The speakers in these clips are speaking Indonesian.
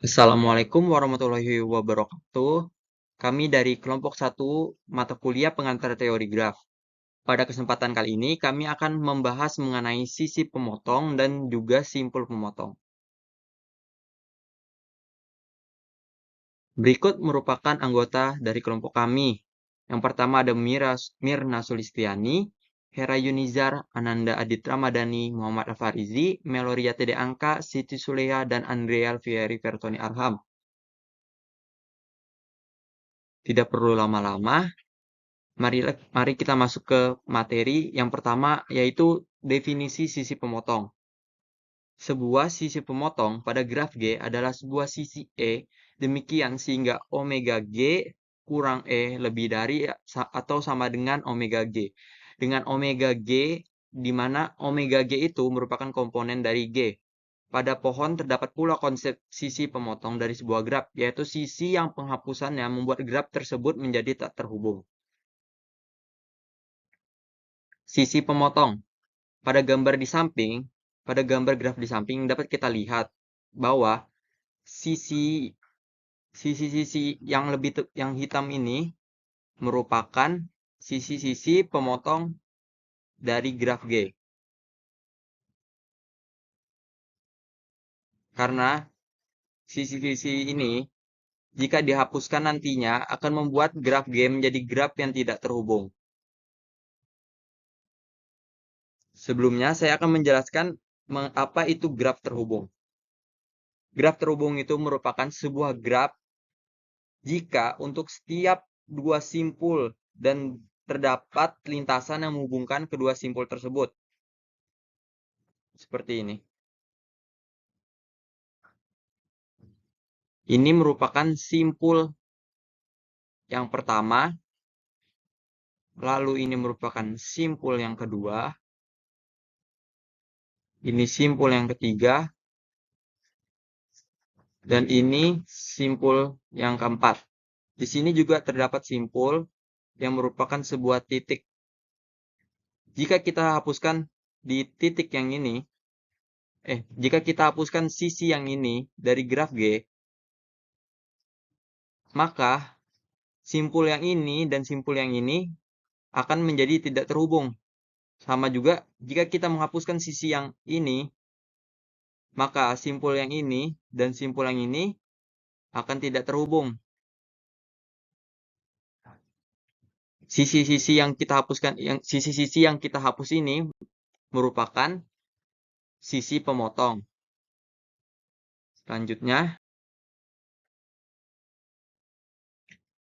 Assalamualaikum warahmatullahi wabarakatuh. Kami dari kelompok 1 mata kuliah pengantar teori graf. Pada kesempatan kali ini kami akan membahas mengenai sisi pemotong dan juga simpul pemotong. Berikut merupakan anggota dari kelompok kami. Yang pertama ada Mirna Sulistiani, Hera Yunizar, Ananda Adit Ramadhani, Muhammad Alfarizi, Meloria Tede Angka, Siti Suleha, dan Andrea Alfieri Vertoni Arham. Tidak perlu lama-lama, Mari kita masuk ke materi yang pertama, yaitu definisi sisi pemotong. Sebuah sisi pemotong pada graf G adalah sebuah sisi E, demikian sehingga omega G kurang E lebih dari atau sama dengan omega G. Dengan omega G, di mana omega G itu merupakan komponen dari G. Pada pohon terdapat pula konsep sisi pemotong dari sebuah graf, yaitu sisi yang penghapusannya membuat graf tersebut menjadi tak terhubung. Sisi pemotong. Pada gambar graf di samping dapat kita lihat bahwa sisi-sisi yang hitam ini merupakan sisi-sisi pemotong dari graf G. Karena sisi-sisi ini jika dihapuskan nantinya akan membuat graf G menjadi graf yang tidak terhubung. Sebelumnya saya akan menjelaskan apa itu graf terhubung. Graf terhubung itu merupakan sebuah graf jika untuk setiap dua simpul dan terdapat lintasan yang menghubungkan kedua simpul tersebut. Seperti ini. Ini merupakan simpul yang pertama, lalu ini merupakan simpul yang kedua, ini simpul yang ketiga, dan ini simpul yang keempat. Di sini juga terdapat simpul yang merupakan sebuah titik. Jika kita hapuskan di titik yang ini, jika kita hapuskan sisi yang ini dari graf G, maka simpul yang ini dan simpul yang ini akan menjadi tidak terhubung. Sama juga jika kita menghapuskan sisi yang ini, maka simpul yang ini dan simpul yang ini akan tidak terhubung. Sisi-sisi yang kita hapus ini merupakan sisi pemotong. Selanjutnya,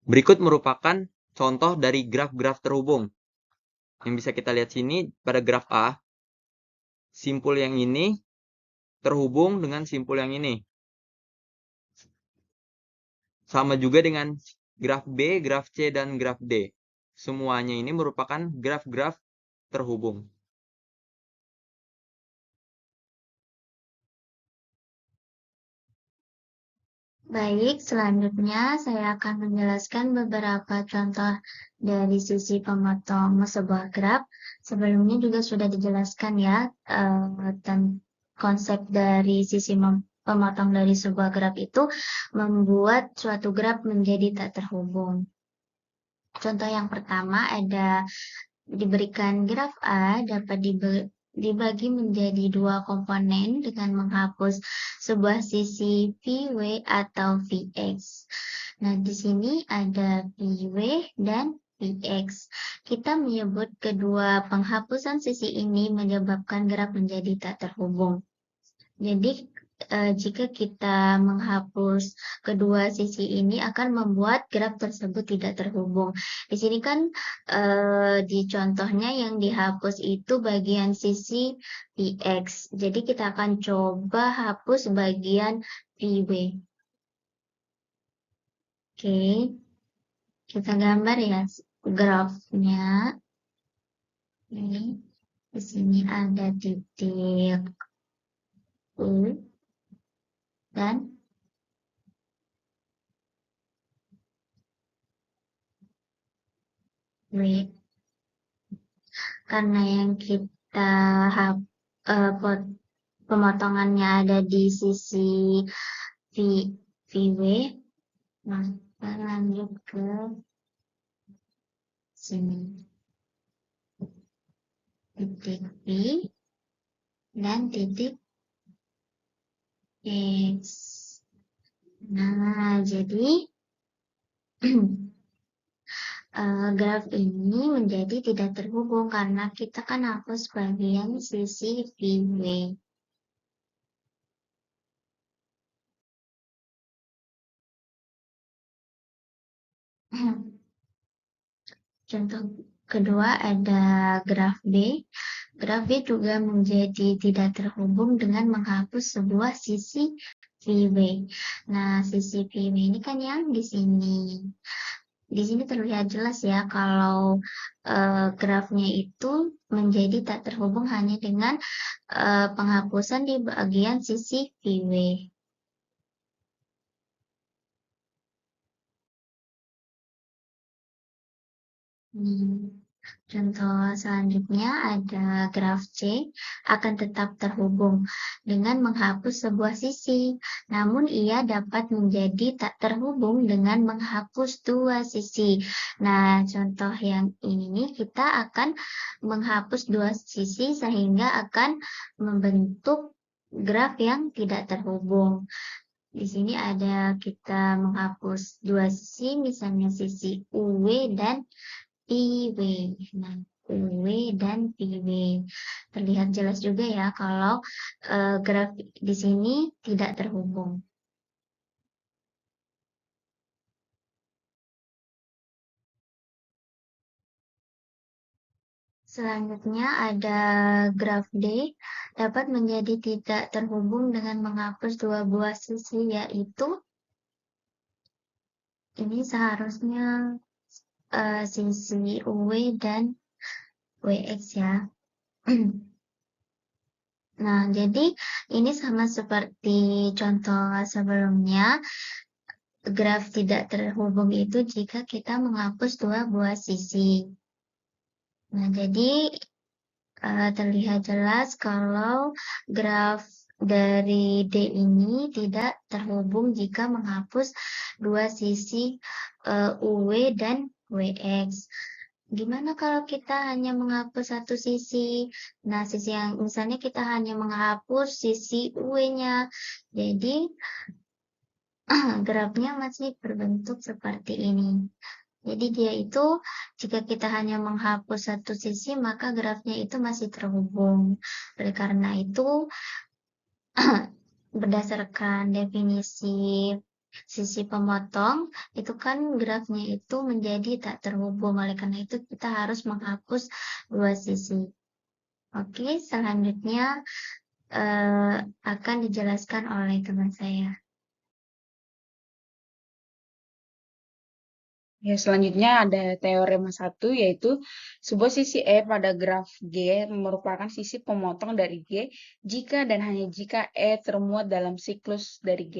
berikut merupakan contoh dari graf-graf terhubung. Yang bisa kita lihat sini pada graf A, simpul yang ini terhubung dengan simpul yang ini. Sama juga dengan graf B, graf C, dan graf D. Semuanya ini merupakan graf-graf terhubung. Baik, selanjutnya saya akan menjelaskan beberapa contoh dari sisi pemotong sebuah graf. Sebelumnya juga sudah dijelaskan ya, konsep dari sisi pemotong dari sebuah graf itu membuat suatu graf menjadi tak terhubung. Contoh yang pertama diberikan graf A dapat dibagi menjadi dua komponen dengan menghapus sebuah sisi VW atau VX. Nah, di sini ada VW dan VX. Kita menyebut kedua penghapusan sisi ini menyebabkan graf menjadi tak terhubung. Jadi, jika kita menghapus kedua sisi ini akan membuat graf tersebut tidak terhubung. Di sini kan di contohnya yang dihapus itu bagian sisi VX. Jadi kita akan coba hapus bagian VW. Oke, kita gambar ya grafnya. Ini di sini ada titik U dan W. Karena yang kita pemotongannya ada di sisi VW, maka lanjut ke sini. Titik V dan titik X. Nah, jadi graf ini menjadi tidak terhubung karena kita kan hapus bagian sisi VW. Contoh kedua ada graf B. Graf B juga menjadi tidak terhubung dengan menghapus sebuah sisi VW. Nah, sisi VW ini kan yang di sini. Di sini terlihat jelas ya kalau grafnya itu menjadi tak terhubung hanya dengan penghapusan di bagian sisi VW. Contoh selanjutnya ada graf C akan tetap terhubung dengan menghapus sebuah sisi, namun ia dapat menjadi tak terhubung dengan menghapus dua sisi. Nah, contoh yang ini kita akan menghapus dua sisi sehingga akan membentuk graf yang tidak terhubung. Di sini ada kita menghapus dua sisi, misalnya sisi UW dan PW. Nah, PW dan PW. Terlihat jelas juga ya kalau grafik di sini tidak terhubung. Selanjutnya ada graf D dapat menjadi tidak terhubung dengan menghapus dua buah sisi, yaitu ini seharusnya sisi UW dan WX ya. Nah, jadi ini sama seperti contoh sebelumnya, graf tidak terhubung itu jika kita menghapus dua buah sisi. Nah, jadi terlihat jelas kalau graf dari D ini tidak terhubung jika menghapus dua sisi UW dan WX. Gimana kalau kita hanya menghapus satu sisi? Nah, sisi yang misalnya kita hanya menghapus sisi UW-nya. Jadi, grafnya masih berbentuk seperti ini. Jadi dia itu jika kita hanya menghapus satu sisi maka grafnya itu masih terhubung. Oleh karena itu berdasarkan definisi sisi pemotong itu kan grafnya itu menjadi tak terhubung. Oleh karena itu kita harus menghapus dua sisi. Oke, selanjutnya akan dijelaskan oleh teman saya. Ya, selanjutnya ada teorema 1, yaitu sebuah sisi E pada graf G merupakan sisi pemotong dari G jika dan hanya jika E termuat dalam siklus dari G.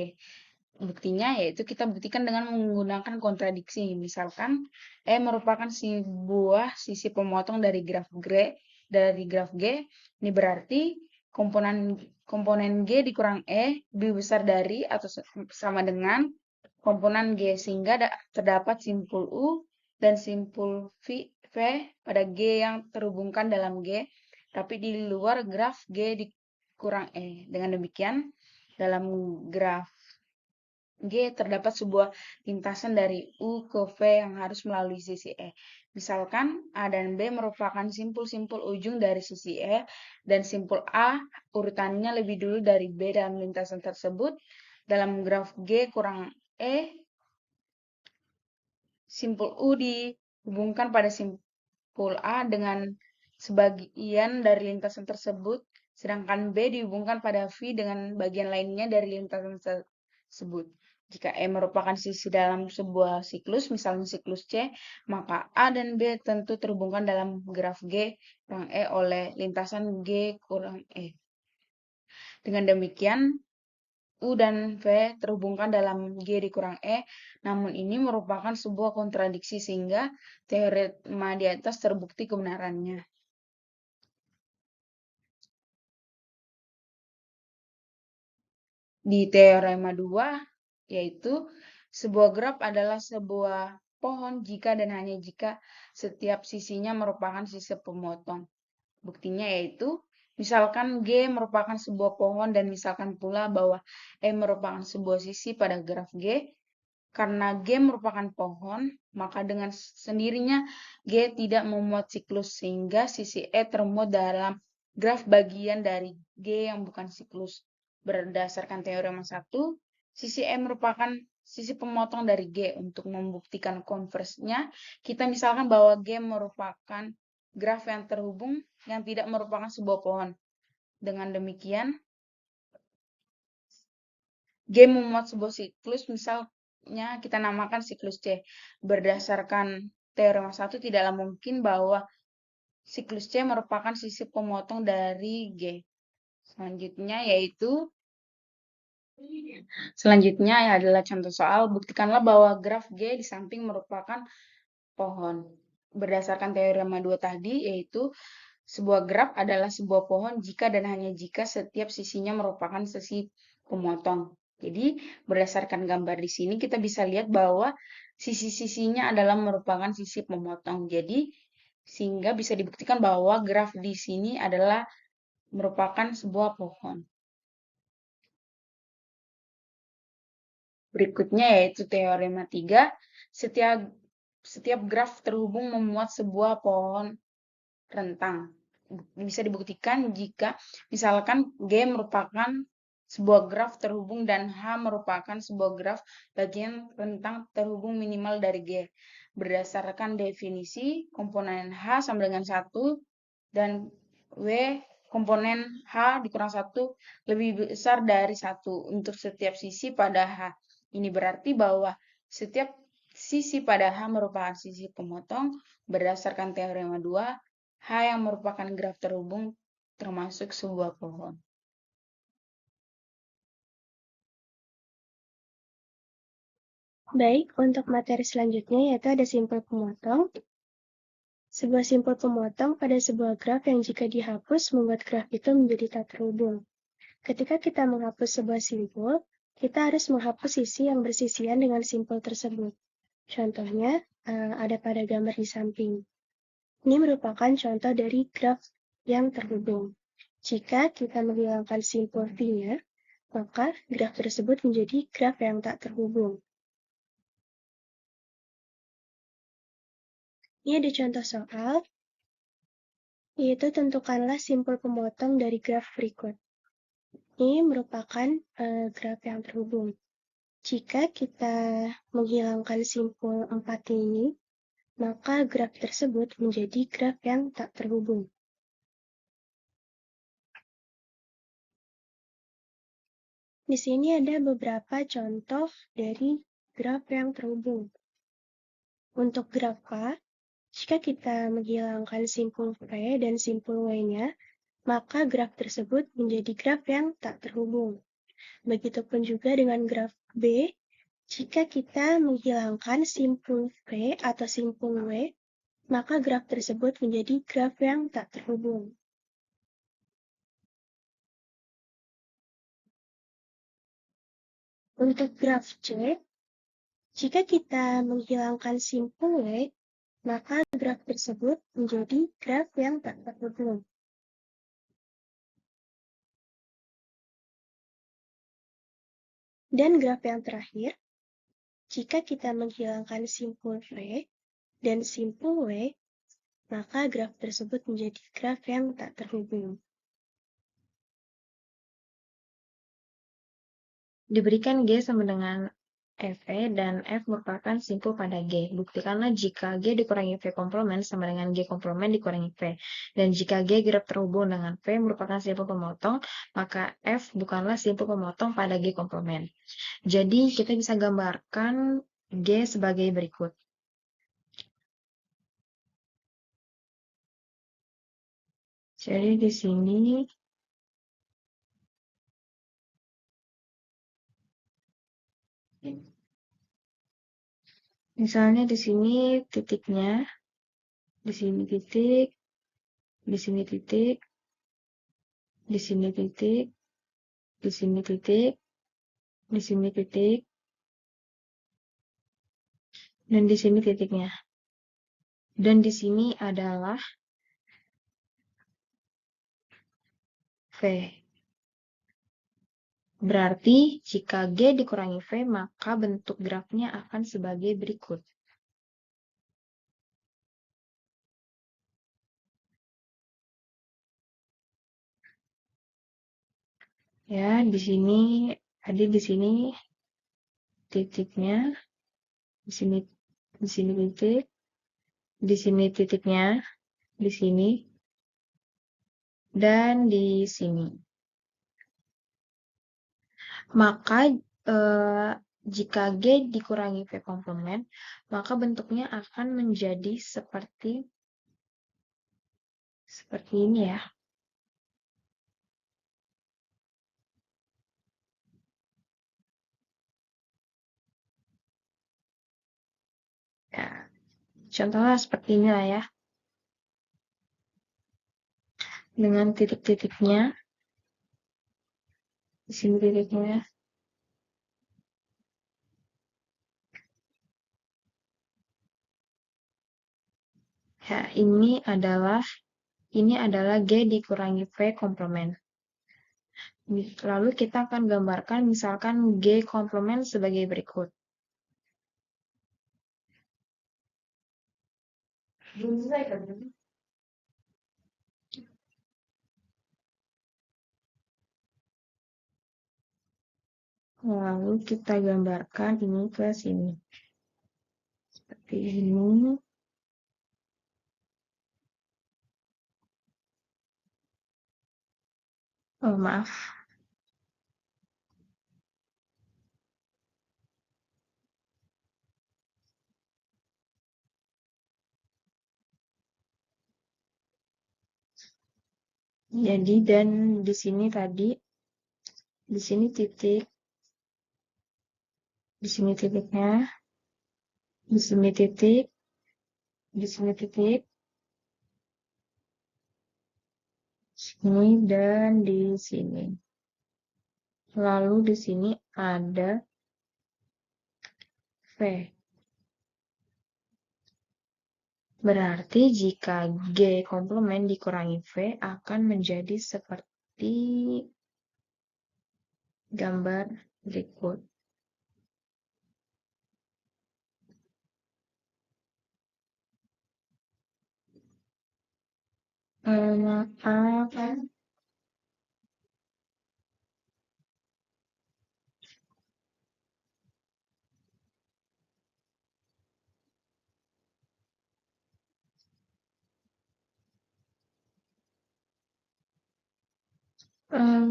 Buktinya yaitu kita buktikan dengan menggunakan kontradiksi. Misalkan E merupakan sebuah sisi pemotong dari graf G. Ini berarti komponen G dikurang E lebih besar dari atau sama dengan komponen G, sehingga terdapat simpul U dan simpul V pada G yang terhubungkan dalam G, tapi di luar graf G dikurang E. Dengan demikian, dalam graf G terdapat sebuah lintasan dari U ke V yang harus melalui sisi E. Misalkan A dan B merupakan simpul-simpul ujung dari sisi E, dan simpul A urutannya lebih dulu dari B dalam lintasan tersebut. Dalam graf G kurang E, simpul U dihubungkan pada simpul A dengan sebagian dari lintasan tersebut, sedangkan B dihubungkan pada V dengan bagian lainnya dari lintasan tersebut. Jika E merupakan sisi dalam sebuah siklus, misalnya siklus C, maka A dan B tentu terhubungkan dalam graf G kurang E oleh lintasan G kurang E. Dengan demikian, U dan V terhubungkan dalam G dikurang E, namun ini merupakan sebuah kontradiksi sehingga teorema di atas terbukti kebenarannya. di teorema 2, yaitu sebuah graf adalah sebuah pohon jika dan hanya jika setiap sisinya merupakan sisi pemotong. Buktinya yaitu, misalkan G merupakan sebuah pohon dan misalkan pula bahwa E merupakan sebuah sisi pada graf G. Karena G merupakan pohon, maka dengan sendirinya G tidak memuat siklus, sehingga sisi E termuat dalam graf bagian dari G yang bukan siklus. Berdasarkan teorema 1, sisi E merupakan sisi pemotong dari G. Untuk membuktikan konversinya, kita misalkan bahwa G merupakan graf yang terhubung yang tidak merupakan sebuah pohon. Dengan demikian, G memuat sebuah siklus, misalnya kita namakan siklus C. Berdasarkan teorema 1, tidaklah mungkin bahwa siklus C merupakan sisi pemotong dari G. Selanjutnya adalah contoh soal, buktikanlah bahwa graf G di samping merupakan pohon. Berdasarkan teorema 2 tadi, yaitu sebuah graf adalah sebuah pohon jika dan hanya jika setiap sisinya merupakan sisi pemotong. Jadi, berdasarkan gambar di sini kita bisa lihat bahwa sisi-sisinya adalah merupakan sisi pemotong. Jadi, sehingga bisa dibuktikan bahwa graf di sini adalah merupakan sebuah pohon. Berikutnya yaitu teorema 3, setiap graf terhubung memuat sebuah pohon rentang. Bisa dibuktikan jika misalkan G merupakan sebuah graf terhubung dan H merupakan sebuah graf bagian rentang terhubung minimal dari G. Berdasarkan definisi, komponen H sama dengan 1 dan W komponen H dikurang 1 lebih besar dari 1 untuk setiap sisi pada H. Ini berarti bahwa setiap sisi pada H merupakan sisi pemotong. Berdasarkan teorema 2, H yang merupakan graf terhubung termasuk sebuah pohon. Baik, untuk materi selanjutnya yaitu ada simpul pemotong. Sebuah simpul pemotong pada sebuah graf yang jika dihapus membuat graf itu menjadi tak terhubung. Ketika kita menghapus sebuah simpul, kita harus menghapus sisi yang bersisian dengan simpul tersebut. Contohnya ada pada gambar di samping. Ini merupakan contoh dari graf yang terhubung. Jika kita menghilangkan simpul V-nya, maka graf tersebut menjadi graf yang tak terhubung. Ini ada contoh soal, yaitu tentukanlah simpul pemotong dari graf berikut. Ini merupakan graf yang terhubung. Jika kita menghilangkan simpul 4 ini, maka graf tersebut menjadi graf yang tak terhubung. Di sini ada beberapa contoh dari graf yang terhubung. Untuk graf A, jika kita menghilangkan simpul V dan simpul W-nya, maka graf tersebut menjadi graf yang tak terhubung. Begitupun juga dengan graf B, jika kita menghilangkan simpul V atau simpul W, maka graf tersebut menjadi graf yang tak terhubung. Untuk graf C, jika kita menghilangkan simpul W, maka graf tersebut menjadi graf yang tak terhubung. Dan graf yang terakhir, jika kita menghilangkan simpul V dan simpul W, maka graf tersebut menjadi graf yang tak terhubung. Diberikan G sama dengan Fe dan F merupakan simpul pada G. Buktikanlah jika G dikurangi V komplement sama dengan G komplement dikurangi V. Dan jika G graf terhubung dengan V merupakan simpul pemotong, maka F bukanlah simpul pemotong pada G komplement. Jadi kita bisa gambarkan G sebagai berikut. Jadi di sini misalnya di sini titiknya, di sini titik, di sini titik, di sini titik, di sini titik, di sini titik, dan di sini titiknya. Dan di sini adalah V. Berarti jika G dikurangi V, maka bentuk grafnya akan sebagai berikut. Ya, di sini titiknya, di sini titik, di sini titiknya, di sini, dan di sini. Maka jika G dikurangi V komplement, maka bentuknya akan menjadi seperti ini ya. Ya, contohnya seperti inilah ya. Dengan titik-titiknya, di sini titiknya. Ya, ini adalah G dikurangi V komplement. Lalu kita akan gambarkan misalkan G komplement sebagai berikut. Lalu kita gambarkan ini ke sini. Seperti ini. Oh, maaf. Jadi, dan di sini tadi, di sini titik, di sini titiknya, di sini titik, di sini titik, sini, dan di sini. Lalu di sini ada V. Berarti jika G komplement dikurangi V akan menjadi seperti gambar berikut.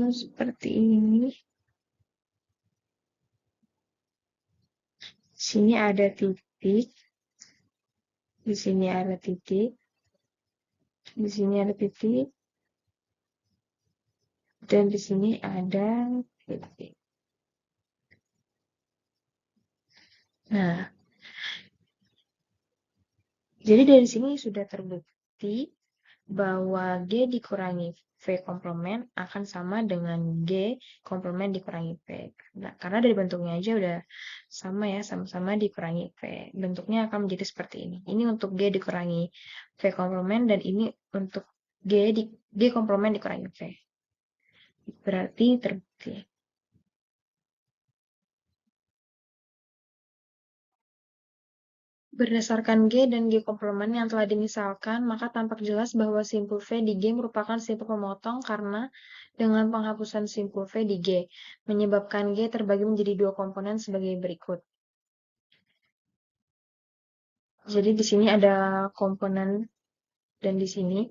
Seperti ini. Sini ada titik, di sini ada titik, di sini ada titik, dan di sini ada titik. Nah, jadi dari sini sudah terbukti bahwa G dikurangi V komplement akan sama dengan G komplement dikurangi V. Nah, karena dari bentuknya aja udah sama ya, sama-sama dikurangi V. Bentuknya akan menjadi seperti ini. Ini untuk G dikurangi V komplement dan ini untuk G komplement dikurangi V. Berarti terbukti. Berdasarkan G dan G komplement yang telah dimisalkan, maka tampak jelas bahwa simpul V di G merupakan simpul pemotong karena dengan penghapusan simpul V di G, menyebabkan G terbagi menjadi dua komponen sebagai berikut. Jadi di sini ada komponen dan di sini.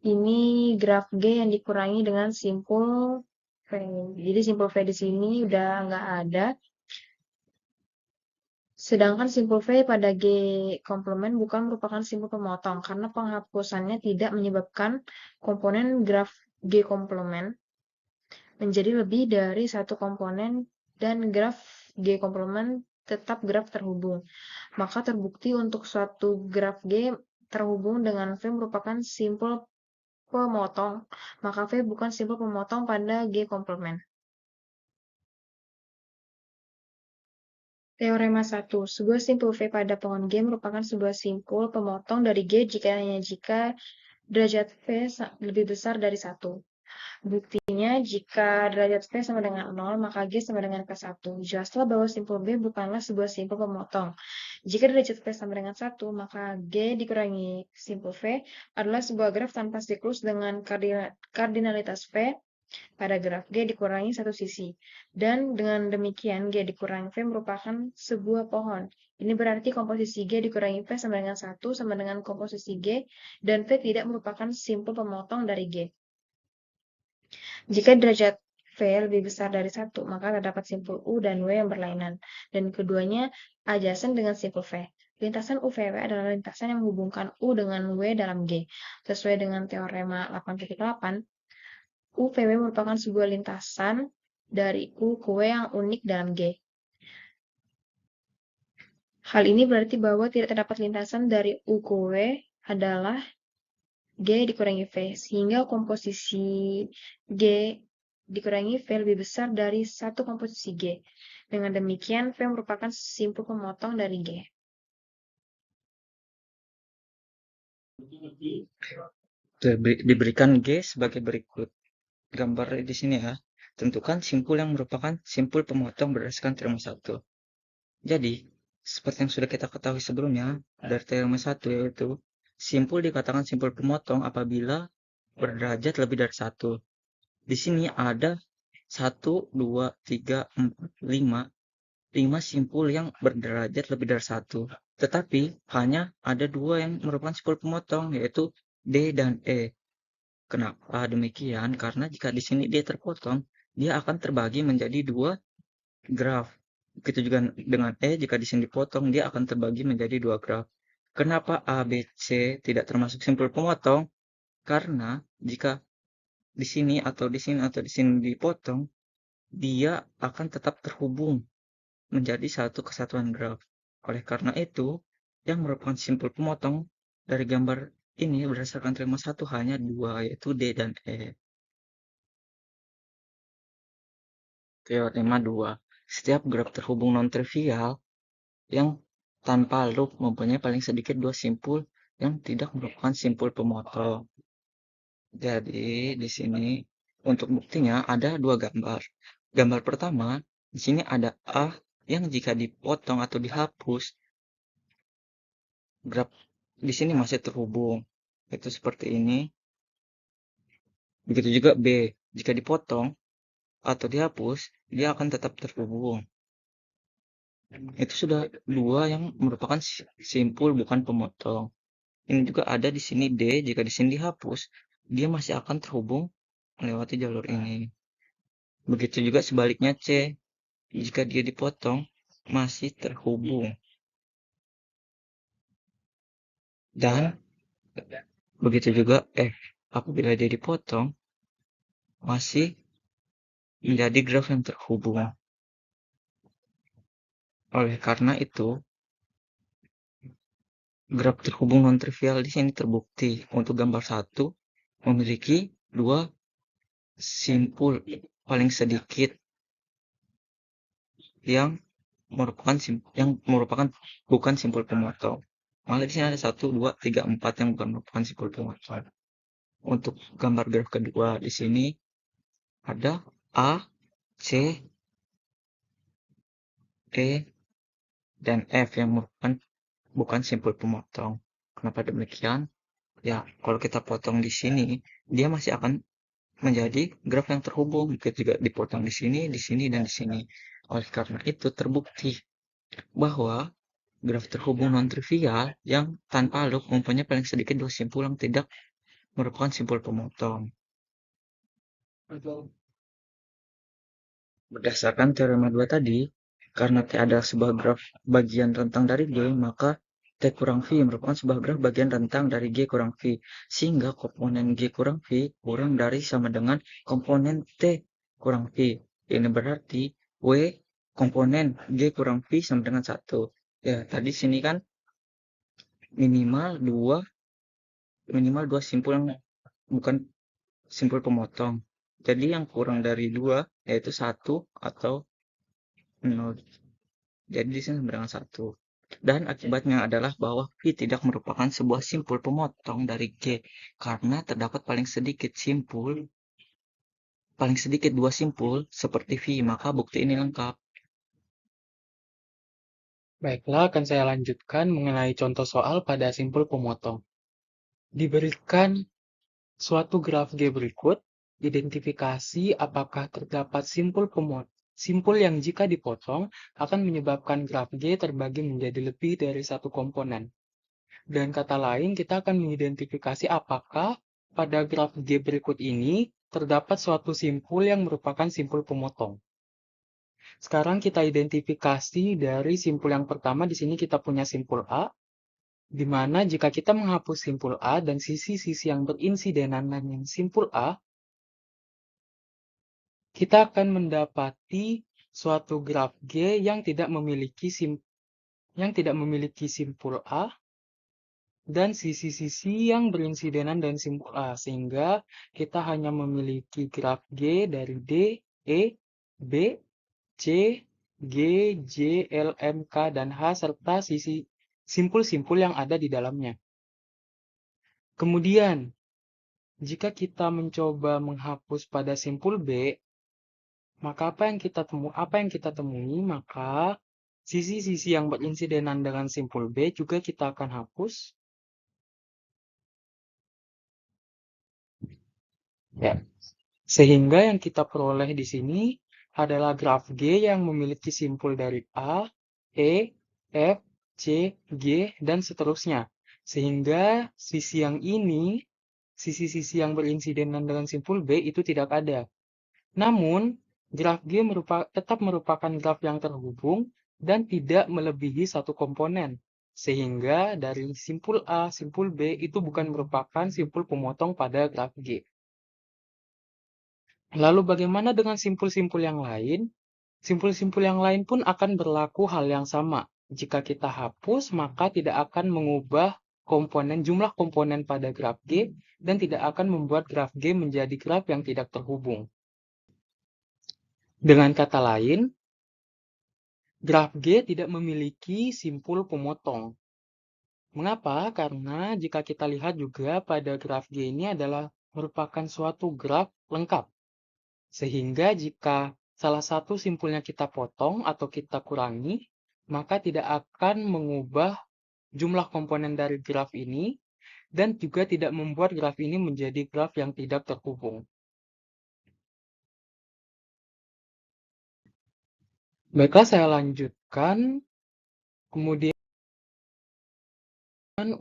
Ini graf G yang dikurangi dengan simpul V. Jadi simpul V di sini udah nggak ada. Sedangkan simpul V pada G komplement bukan merupakan simpul pemotong karena penghapusannya tidak menyebabkan komponen graf G komplement menjadi lebih dari satu komponen dan graf G komplement tetap graf terhubung. Maka terbukti untuk suatu graf G terhubung dengan V merupakan simpul pemotong, maka V bukan simpul pemotong pada G komplement. Teorema 1. Sebuah simpul V pada pohon G merupakan sebuah simpul pemotong dari G jika derajat V lebih besar dari 1. Buktinya, jika derajat V sama dengan 0, maka G sama dengan K1. Jelaslah bahwa simpul B bukanlah sebuah simpul pemotong. Jika derajat V sama dengan 1, maka G dikurangi simpul V adalah sebuah graf tanpa siklus dengan kardinalitas V pada graf G dikurangi satu sisi. Dan dengan demikian, G dikurangi V merupakan sebuah pohon. Ini berarti komposisi G dikurangi V sama dengan 1 sama dengan komposisi G, dan V tidak merupakan simpul pemotong dari G. Jika derajat V lebih besar dari 1, maka terdapat simpul U dan W yang berlainan, dan keduanya adjacent dengan simpul V. Lintasan UVW adalah lintasan yang menghubungkan U dengan W dalam G. Sesuai dengan teorema 8.8, UVW merupakan sebuah lintasan dari U ke W yang unik dalam G. Hal ini berarti bahwa tidak terdapat lintasan dari U ke W adalah G dikurangi V, sehingga komposisi G dikurangi V lebih besar dari satu komposisi G. Dengan demikian, V merupakan simpul pemotong dari G. Diberikan G sebagai berikut. Gambar di sini ya. Tentukan simpul yang merupakan simpul pemotong berdasarkan teorema 1. Jadi, seperti yang sudah kita ketahui sebelumnya dari teorema 1, yaitu simpul dikatakan simpul pemotong apabila berderajat lebih dari 1. Di sini ada 1, 2, 3, 4, 5 simpul yang berderajat lebih dari 1. Tetapi hanya ada 2 yang merupakan simpul pemotong, yaitu D dan E. Kenapa demikian? Karena jika di sini dia terpotong, dia akan terbagi menjadi 2 graf. Begitu juga dengan E, jika di sini dipotong, dia akan terbagi menjadi 2 graf. Kenapa A, B, C tidak termasuk simpul pemotong? Karena jika di sini atau di sini atau di sini dipotong, dia akan tetap terhubung menjadi satu kesatuan graf. Oleh karena itu, yang merupakan simpul pemotong dari gambar ini berdasarkan teorema 1 hanya 2, yaitu D dan E. Teorema 2. Setiap graf terhubung non-trivial yang tanpa loop mempunyai paling sedikit 2 simpul yang tidak merupakan simpul pemotong. Jadi, di sini untuk buktinya ada 2 gambar. Gambar pertama, di sini ada A yang jika dipotong atau dihapus, graf di sini masih terhubung. Itu seperti ini. Begitu juga B, jika dipotong atau dihapus, dia akan tetap terhubung. Itu sudah 2 yang merupakan simpul bukan pemotong. Ini juga ada di sini D, jika di sini dihapus, dia masih akan terhubung melewati jalur ini. Begitu juga sebaliknya C, jika dia dipotong, masih terhubung. Dan begitu juga F, apabila dia dipotong, masih menjadi graf yang terhubung. Oleh karena itu, graf terhubung non-trivial di sini terbukti. Untuk gambar 1 memiliki 2 simpul paling sedikit yang merupakan bukan simpul pemotong. Malah di sini ada 1, 2, 3, 4 yang bukan merupakan simpul pemotong. Untuk gambar graf kedua di sini ada A, C, E, dan F yang merupakan bukan simpul pemotong. Kenapa demikian? Ya, kalau kita potong di sini, dia masih akan menjadi graf yang terhubung. Ketika dipotong di sini, dan di sini. Oleh karena itu terbukti bahwa graf terhubung non-trivial yang tanpa loop mempunyai paling sedikit 2 simpul yang tidak merupakan simpul pemotong. Berdasarkan teorema 2 tadi, karena T adalah sebuah graf bagian rentang dari G, maka T kurang V merupakan sebuah graf bagian rentang dari G kurang V, sehingga komponen G kurang V kurang dari sama dengan komponen T kurang V. Ini berarti W komponen G kurang V sama dengan 1. Ya, tadi sini kan minimal 2 simpul yang bukan simpul pemotong. Jadi yang kurang dari 2 yaitu 1 atau 0. Jadi di sini sama dengan 1. Dan akibatnya adalah bahwa V tidak merupakan sebuah simpul pemotong dari G karena terdapat paling sedikit 2 simpul seperti V, maka bukti ini lengkap. Baiklah, akan saya lanjutkan mengenai contoh soal pada simpul pemotong. Diberikan suatu graf G berikut, identifikasi apakah terdapat simpul yang jika dipotong akan menyebabkan graf G terbagi menjadi lebih dari satu komponen. Dan kata lain, kita akan mengidentifikasi apakah pada graf G berikut ini terdapat suatu simpul yang merupakan simpul pemotong. Sekarang kita identifikasi dari simpul yang pertama. Di sini kita punya simpul A, di mana jika kita menghapus simpul A dan sisi-sisi yang berinsidenan dengan simpul A, kita akan mendapati suatu graf G yang tidak memiliki simpul A dan sisi-sisi yang berinsidenan dengan simpul A, sehingga kita hanya memiliki graf G dari D, E, B, C, G, J, L, M, K, dan H, serta sisi simpul-simpul yang ada di dalamnya. Kemudian, jika kita mencoba menghapus pada simpul B, maka apa yang kita temui? Maka sisi-sisi yang berinsidenan dengan simpul B juga kita akan hapus. Ya. Sehingga yang kita peroleh di sini adalah graf G yang memiliki simpul dari A, E, F, C, G, dan seterusnya. Sehingga sisi-sisi yang berinsidenan dengan simpul B itu tidak ada. Namun, graf G tetap merupakan graf yang terhubung dan tidak melebihi satu komponen. Sehingga dari simpul A, simpul B itu bukan merupakan simpul pemotong pada graf G. Lalu bagaimana dengan simpul-simpul yang lain? Simpul-simpul yang lain pun akan berlaku hal yang sama. Jika kita hapus, maka tidak akan mengubah jumlah komponen pada graf G dan tidak akan membuat graf G menjadi graf yang tidak terhubung. Dengan kata lain, graf G tidak memiliki simpul pemotong. Mengapa? Karena jika kita lihat juga pada graf G ini adalah merupakan suatu graf lengkap. Sehingga jika salah satu simpulnya kita potong atau kita kurangi, maka tidak akan mengubah jumlah komponen dari graf ini dan juga tidak membuat graf ini menjadi graf yang tidak terhubung. Baiklah, saya lanjutkan. Kemudian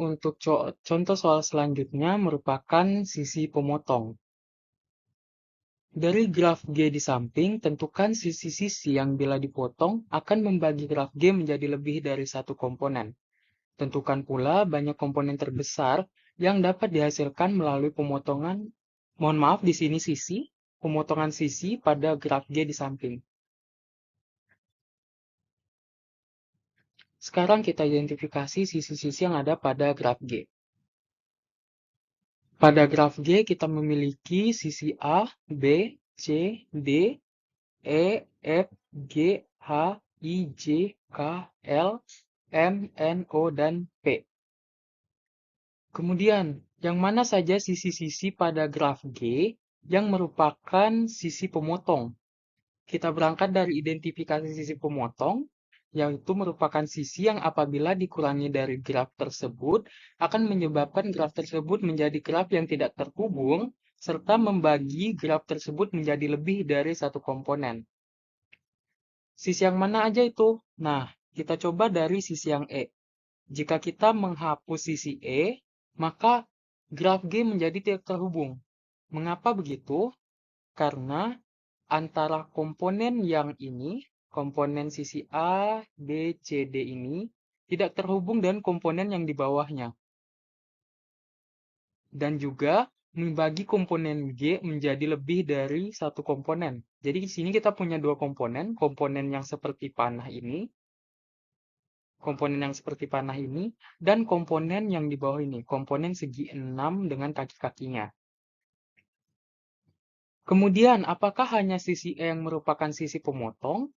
untuk contoh soal selanjutnya merupakan sisi pemotong. Dari graf G di samping, tentukan sisi-sisi yang bila dipotong akan membagi graf G menjadi lebih dari satu komponen. Tentukan pula banyak komponen terbesar yang dapat dihasilkan melalui pemotongan, di sini pemotongan sisi pada graf G di samping. Sekarang kita identifikasi sisi-sisi yang ada pada graf G. Pada graf G kita memiliki sisi A, B, C, D, E, F, G, H, I, J, K, L, M, N, O, dan P. Kemudian, yang mana saja sisi-sisi pada graf G yang merupakan sisi pemotong? Kita berangkat dari identifikasi sisi pemotong, yaitu merupakan sisi yang apabila dikurangi dari graf tersebut akan menyebabkan graf tersebut menjadi graf yang tidak terhubung serta membagi graf tersebut menjadi lebih dari satu komponen. Sisi yang mana aja itu? Nah, kita coba dari sisi yang E. Jika kita menghapus sisi E, maka graf G menjadi tidak terhubung. Mengapa begitu? Karena antara komponen yang ini, komponen sisi A, B, C, D ini, tidak terhubung dengan komponen yang di bawahnya. Dan juga membagi komponen G menjadi lebih dari satu komponen. Jadi di sini kita punya dua komponen yang seperti panah ini, dan komponen yang di bawah ini, komponen segi 6 dengan kaki-kakinya. Kemudian, apakah hanya sisi E yang merupakan sisi pemotong?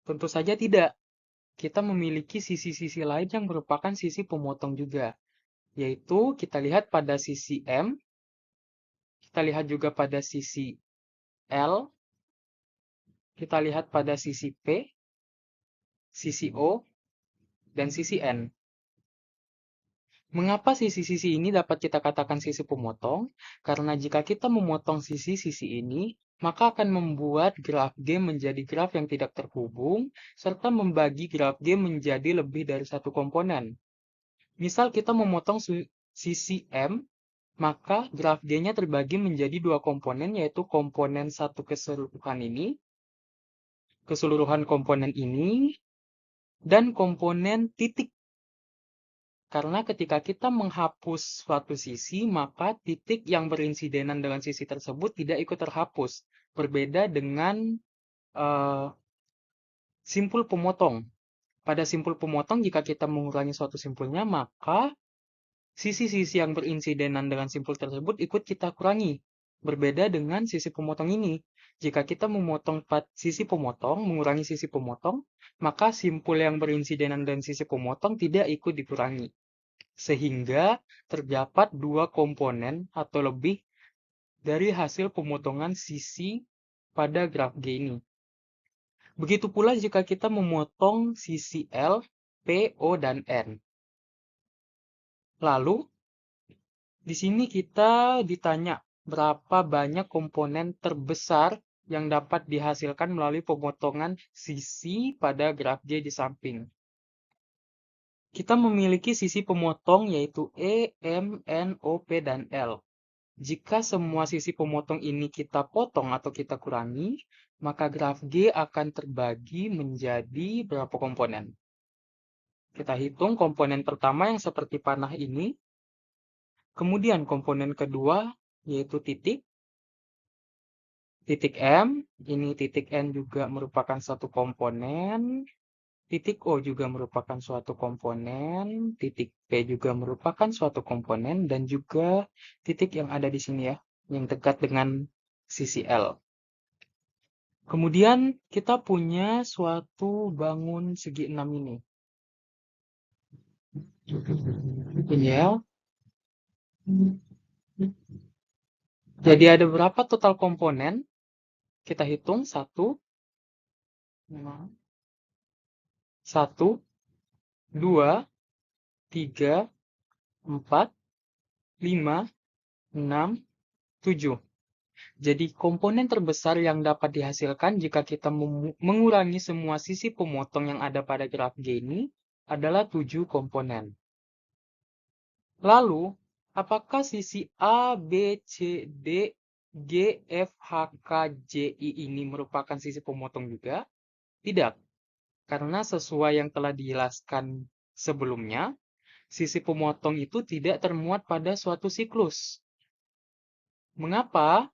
Tentu saja tidak. kita memiliki sisi-sisi lain yang merupakan sisi pemotong juga, yaitu kita lihat pada sisi M, kita lihat juga pada sisi L, kita lihat pada sisi P, sisi O, dan sisi N. Mengapa sisi-sisi ini dapat kita katakan sisi pemotong? Karena jika kita memotong sisi-sisi ini, maka akan membuat graf G menjadi graf yang tidak terhubung, serta membagi graf G menjadi lebih dari satu komponen. Misal kita memotong sisi M, maka graf G-nya terbagi menjadi dua komponen, yaitu komponen satu keseluruhan komponen ini, dan komponen titik. Karena ketika kita menghapus suatu sisi, maka titik yang berinsidenan dengan sisi tersebut tidak ikut terhapus. Berbeda dengan simpul pemotong. Pada simpul pemotong, jika kita mengurangi suatu simpulnya, maka sisi-sisi yang berinsidenan dengan simpul tersebut ikut kita kurangi. Berbeda dengan sisi pemotong ini. Jika kita memotong sisi pemotong, mengurangi sisi pemotong, maka simpul yang berinsidenan dengan sisi pemotong tidak ikut dikurangi. Sehingga terdapat dua komponen atau lebih dari hasil pemotongan sisi pada graf G ini. Begitu pula jika kita memotong sisi L, P, O, dan N. Lalu, di sini kita ditanya berapa banyak komponen terbesar yang dapat dihasilkan melalui pemotongan sisi pada graf G di samping. Kita memiliki sisi pemotong yaitu E, M, N, O, P, dan L. Jika semua sisi pemotong ini kita potong atau kita kurangi, maka graf G akan terbagi menjadi berapa komponen? Kita hitung komponen pertama yang seperti panah ini. Kemudian komponen kedua yaitu titik. Titik M, ini titik N juga merupakan satu komponen. Titik O juga merupakan suatu komponen, titik P juga merupakan suatu komponen, dan juga titik yang ada di sini ya, yang dekat dengan sisi L. Kemudian kita punya suatu bangun segi 6 ini. Ini ya. Jadi ada berapa total komponen? Kita hitung 1, 2, 3, 4, 5, 6, 7. Jadi komponen terbesar yang dapat dihasilkan jika kita mengurangi semua sisi pemotong yang ada pada graf G ini adalah 7 komponen. Lalu, apakah sisi A, B, C, D, G, F, H, K, J, I ini merupakan sisi pemotong juga? Tidak. Karena sesuai yang telah dijelaskan sebelumnya, sisi pemotong itu tidak termuat pada suatu siklus. Mengapa?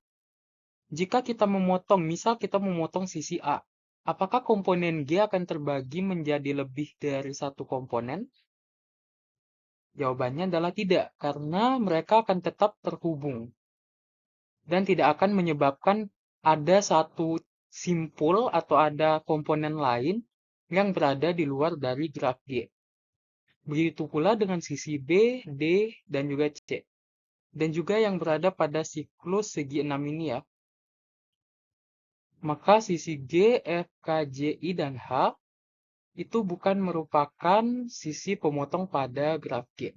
Jika kita memotong, misal kita memotong sisi A, apakah komponen G akan terbagi menjadi lebih dari satu komponen? Jawabannya adalah tidak, karena mereka akan tetap terhubung. Dan tidak akan menyebabkan ada satu simpul atau ada komponen lain yang berada di luar dari graf G. Begitu pula dengan sisi B, D, dan juga C. Dan juga yang berada pada siklus segi 6 ini ya. Maka sisi G, F, K, J, I, dan H itu bukan merupakan sisi pemotong pada graf G.